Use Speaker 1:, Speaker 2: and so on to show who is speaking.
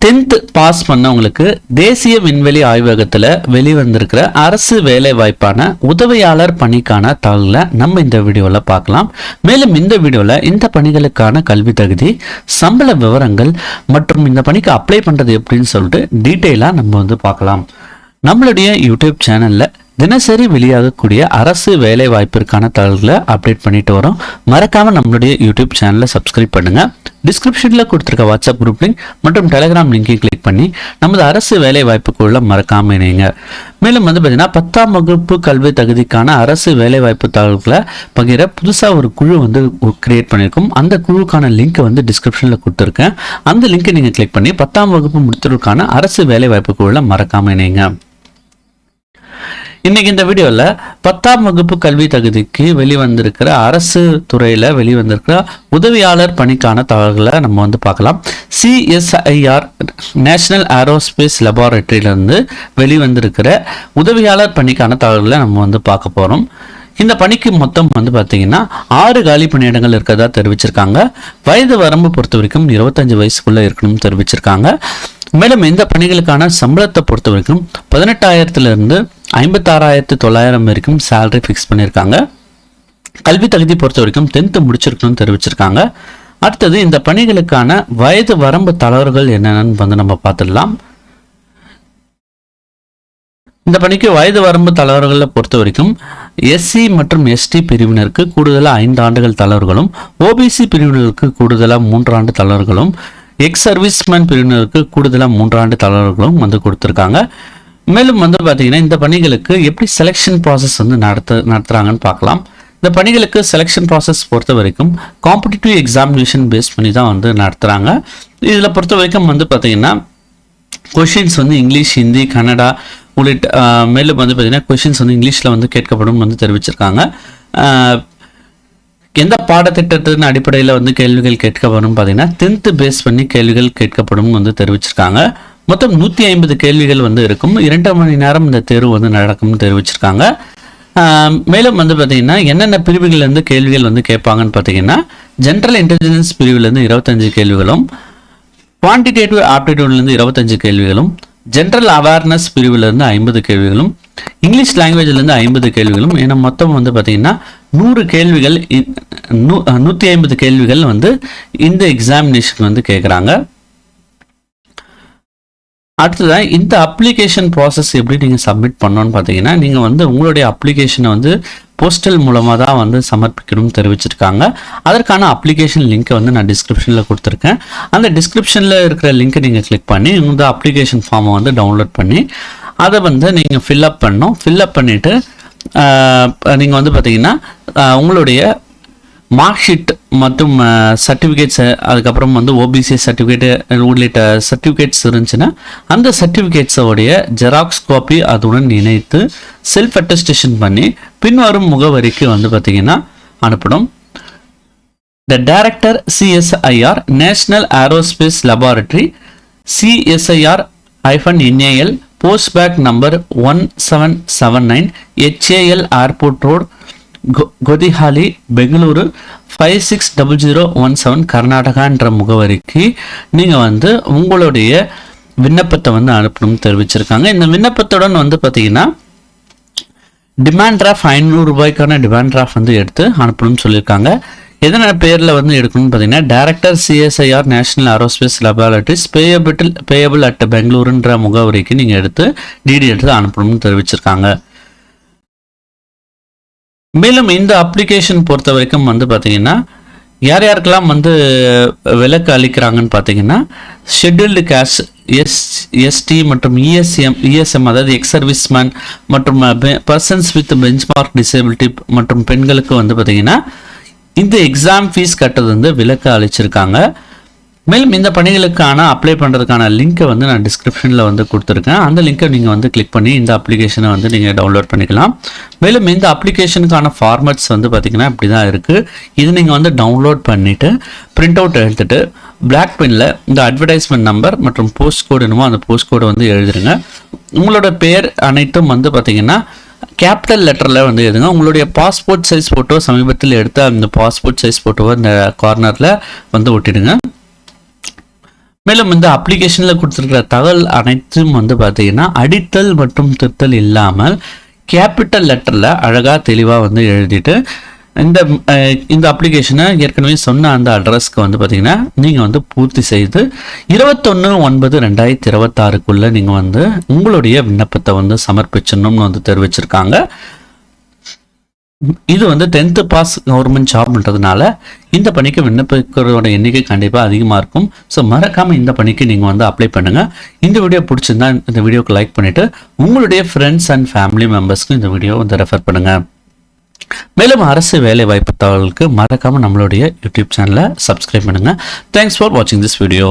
Speaker 1: 10th pass பண்ணவங்களுக்கு தேசிய விண்வெளி ஆய்வகத்தில் வெளிவந்திருக்கிற அரசு வேலை வாய்ப்பான உதவியாளர் பணிக்கான தகவலை நம்ம இந்த வீடியோவில் பார்க்கலாம். மேலும் இந்த வீடியோவில் இந்த பணிகளுக்கான கல்வி தகுதி, சம்பள விவரங்கள் மற்றும் இந்த பணிக்கு அப்ளை பண்ணுறது எப்படின்னு சொல்லிட்டு டீட்டெயிலாக நம்ம பார்க்கலாம். நம்மளுடைய யூடியூப் சேனலில் தினசரி வெளியாகக்கூடிய அரசு வேலை வாய்ப்பிற்கான தகவல்களை அப்டேட் பண்ணிட்டு வரோம். மறக்காம நம்மளுடைய யூடியூப் சேனலை சப்ஸ்கிரைப் பண்ணுங்க. டிஸ்கிரிப்ஷனில் கொடுத்துருக்க வாட்ஸ்அப் குரூப் லிங்க் மற்றும் டெலிகிராம் லிங்கை கிளிக் பண்ணி நமது அரசு வேலை வாய்ப்புக்குள்ள மறக்காம இணைங்க. மேலும் பார்த்தீங்கன்னா 10ஆம் வகுப்பு கல்வி தகுதிக்கான அரசு வேலை வாய்ப்பு தகவல்களை பகிர புதுசாக ஒரு குழு கிரியேட் பண்ணியிருக்கோம். அந்த குழுக்கான லிங்க் டிஸ்கிரிப்ஷனில் கொடுத்துருக்கேன். அந்த லிங்கை நீங்கள் கிளிக் பண்ணி 10ஆம் வகுப்பு முடித்தவருக்கான அரசு வேலை வாய்ப்புக்குள்ள மறக்காம இணைங்க. இன்னைக்கு இந்த வீடியோவில் 10ஆம் வகுப்பு கல்வி தகுதிக்கு வெளிவந்திருக்கிற அரசு துறையில் வெளிவந்திருக்கிற உதவியாளர் பணிக்கான தகவல்களை நம்ம பார்க்கலாம். CSIR நேஷனல் ஏரோஸ்பேஸ் லெபார்டரியிலிருந்து வெளிவந்திருக்கிற உதவியாளர் பணிக்கான தகவல்களை நம்ம பார்க்க போகிறோம். இந்த பணிக்கு மொத்தம் பார்த்தீங்கன்னா 6 காலி பணியிடங்கள் இருக்கிறதா தெரிவிச்சிருக்காங்க. வயது வரம்பு பொறுத்த வரைக்கும் 25 வயசுக்குள்ள இருக்கணும்னு தெரிவிச்சிருக்காங்க. மேலும் இந்த பணிகளுக்கான சம்பளத்தை பொறுத்த வரைக்கும் 18,000 56,900 வரைக்கும் சேலரி ஃபிக்ஸ் பண்ணியிருக்காங்க. கல்வி தகுதி பொறுத்த வரைக்கும் 10th முடிச்சிருக்கணும்னு தெரிவிச்சிருக்காங்க. அடுத்தது இந்த பணிகளுக்கான வயது வரம்பு தளர்வுகள் என்னென்னு நம்ம பார்த்துடலாம். இந்த பணிக்கு வயது வரம்பு தளர்வுகளை பொறுத்த வரைக்கும் SC மற்றும் ST பிரிவினருக்கு கூடுதலாக 5 ஆண்டுகள் தளர்வுகளும், OBC பிரிவினருக்கு கூடுதலாக 3 ஆண்டு தளர்வுகளும், எக்ஸ் சர்வீஸ்மேன் பிரிவினருக்கு கூடுதலாக 3 ஆண்டு தளர்வுகளும் கொடுத்துருக்காங்க. மேலும் பார்த்தீங்கன்னா இந்த பணிகளுக்கு எப்படி செலெக்ஷன் ப்ராசஸ் நடத்துகிறாங்கன்னு பார்க்கலாம். இந்த பணிகளுக்கு செலெக்ஷன் ப்ராசஸ் பொறுத்த வரைக்கும் காம்படிட்டிவ் எக்ஸாமினேஷன் பேஸ் பண்ணி தான் நடத்துகிறாங்க. இதில் பொறுத்த வரைக்கும் பார்த்தீங்கன்னா கொஷின்ஸ் இங்கிலீஷ், ஹிந்தி, கன்னடா உள்ளிட்ட மேலும் பார்த்தீங்கன்னா கொஷின்ஸ் இங்கிலீஷில் கேட்கப்படும் தெரிவிச்சிருக்காங்க. எந்த பாடத்திட்டத்தின் அடிப்படையில் கேள்விகள் கேட்கப்படும் பார்த்தீங்கன்னா 10th பேஸ் பண்ணி கேள்விகள் கேட்கப்படும் தெரிவிச்சிருக்காங்க. மொத்தம் 150 கேள்விகள் இருக்கும். 2 மணி நேரம் இந்த தேர்வு நடக்கும்னு தெரிவிச்சிருக்காங்க. மேலும் பார்த்தீங்கன்னா என்னென்ன பிரிவுகள்லேருந்து கேள்விகள் கேட்பாங்கன்னு பார்த்தீங்கன்னா ஜென்ரல் இன்டெலிஜென்ஸ் பிரிவுலேருந்து 25 கேள்விகளும், குவான்டிடேட்டிவ் ஆப்டிடியூட்லேருந்து 25 கேள்விகளும், ஜென்ரல் அவேர்னஸ் பிரிவிலிருந்து 50 கேள்விகளும், இங்கிலீஷ் லாங்குவேஜ்லேருந்து 50 கேள்விகளும் என மொத்தம் பார்த்தீங்கன்னா 100 கேள்விகள் 150 கேள்விகள் இந்த எக்ஸாமினேஷன் கேட்குறாங்க. அடுத்ததான் இந்த அப்ளிகேஷன் ப்ராசஸ் எப்படி நீங்கள் சப்மிட் பண்ணணும்னு பார்த்தீங்கன்னா நீங்கள் உங்களுடைய அப்ளிகேஷனை போஸ்டல் மூலமாக தான் சமர்ப்பிக்கணும்னு தெரிவிச்சிருக்காங்க. அதற்கான அப்ளிகேஷன் லிங்க்கை நான் டிஸ்கிரிப்ஷனில் கொடுத்துருக்கேன். அந்த டிஸ்கிரிப்ஷனில் இருக்கிற லிங்க்கை நீங்கள் கிளிக் பண்ணி இந்த அப்ளிகேஷன் ஃபார்மை டவுன்லோட் பண்ணி அதை நீங்கள் ஃபில்அப் பண்ணணும். ஃபில்அப் பண்ணிவிட்டு நீங்கள் பார்த்தீங்கன்னா உங்களுடைய மார்க் ஷீட் மற்றும் சர்டிஃபிகேட்ஸ், அதுக்கப்புறம் OBC சர்டிஃபிகேட் உள்ளிட்ட சர்டிஃபிகேட்ஸ் இருந்துச்சுன்னா அந்த சர்டிஃபிகேட்ஸோடைய ஜெராக்ஸ் காப்பி அதுடன் இணைத்து செல்ஃப் அட்டஸ்டேஷன் பண்ணி பின்வரும் முகவரிக்கு பார்த்தீங்கன்னா அனுப்பணும். The director CSIR national aerospace laboratory, CSIR-NAL, post bag number 1779, HAL airport road, Kodihalli, Bengaluru 560017, கர்நாடகான்ற முகவரிக்கு நீங்கள் உங்களுடைய விண்ணப்பத்தை அனுப்பணும்னு தெரிவிச்சிருக்காங்க. இந்த விண்ணப்பத்துடன் பார்த்தீங்கன்னா டிமாண்ட் டிராஃப்ட் 500 ரூபாய்க்கான டிமாண்ட் டிராஃப்ட் எடுத்து அனுப்பணும்னு சொல்லியிருக்காங்க. எதன பேரில் எடுக்கணும்னு பார்த்தீங்கன்னா director CSIR national aerospace laboratories payable at பெங்களூருன்ற முகவரிக்கு நீங்கள் எடுத்து டிடி எடுத்து அனுப்பணும்னு தெரிவிச்சிருக்காங்க. மேலும் இந்த அப்ளிகேஷன் பொறுத்த வரைக்கும் பார்த்தீங்கன்னா யார் யாருக்கெல்லாம் விலக்கு அளிக்கிறாங்கன்னு பார்த்தீங்கன்னா ஷெட்யூல்டு கேஸ்ட், ST மற்றும் ESM அதாவது எக்ஸ் சர்வீஸ்மேன் மற்றும் பர்சன்ஸ் வித் பெஞ்ச்மார்க் டிசேபிலிட்டி மற்றும் பெண்களுக்கு பார்த்தீங்கன்னா இந்த எக்ஸாம் ஃபீஸ் கட்டுறது விலக்கு அளிச்சிருக்காங்க. மேலும் இந்த பணிகளுக்கான அப்ளை பண்ணுறதுக்கான லிங்க்கை நான் டிஸ்கிரிப்ஷனில் கொடுத்துருக்கேன். அந்த லிங்க்கை நீங்கள் கிளிக் பண்ணி இந்த அப்ளிகேஷனை நீங்கள் டவுன்லோட் பண்ணிக்கலாம். மேலும் இந்த அப்ளிகேஷனுக்கான ஃபார்மேட்ஸ் பார்த்தீங்கன்னா இப்படி தான் இருக்குது. இது நீங்கள் டவுன்லோட் பண்ணிவிட்டு பிரிண்ட் அவுட் எடுத்துகிட்டு பிளாக் பெனில் இந்த அட்வர்டைஸ்மெண்ட் நம்பர் மற்றும் போஸ்ட் கோடு என்னமோ அந்த போஸ்ட் கோடை எழுதுருங்க. உங்களோட பேர் அனைத்தும் பார்த்தீங்கன்னா கேபிட்டல் லெட்டரில் எழுதுங்க. உங்களுடைய பாஸ்போர்ட் சைஸ் ஃபோட்டோ சமீபத்தில் எடுத்த அந்த பாஸ்போர்ட் சைஸ் ஃபோட்டோவை இந்த கார்னரில் ஒட்டிடுங்க. மேலும் இந்த அப்ளிகேஷனில் கொடுத்துருக்கிற தகவல் அனைத்தும் வந்து பார்த்தீங்கன்னா அடித்தல் மற்றும் திருத்தல் இல்லாமல் கேபிட்டல் லெட்டரில் அழகாக தெளிவாக வந்து எழுதிட்டு இந்த அப்ளிகேஷனை ஏற்கனவே சொன்ன அந்த அட்ரஸ்க்கு வந்து பார்த்தீங்கன்னா நீங்கள் வந்து பூர்த்தி செய்து 21/9/2026 நீங்கள் வந்து உங்களுடைய விண்ணப்பத்தை வந்து சமர்ப்பிச்சணும்னு வந்து தெரிவிச்சிருக்காங்க. இது வந்து 10th பாஸ் கவர்மெண்ட் ஜாப்ன்றதுனால இந்த பணிக்கு விண்ணப்பிக்கிறதோட எண்ணிக்கை கண்டிப்பாக அதிகமாக இருக்கும். ஸோ மறக்காமல் இந்த பணிக்கு நீங்கள் வந்து அப்ளை பண்ணுங்கள். இந்த வீடியோ பிடிச்சிருந்தா இந்த வீடியோக்கு லைக் பண்ணிவிட்டு உங்களுடைய ஃப்ரெண்ட்ஸ் அண்ட் ஃபேமிலி மெம்பர்ஸ்க்கு இந்த வீடியோ வந்து ரெஃபர் பண்ணுங்கள். மேலும் அரசு வேலை வாய்ப்பு தகவலுக்கு மறக்காமல் நம்மளுடைய யூடியூப் சேனலை சப்ஸ்கிரைப் பண்ணுங்கள். தேங்க்ஸ் ஃபார் வாட்சிங் திஸ் வீடியோ.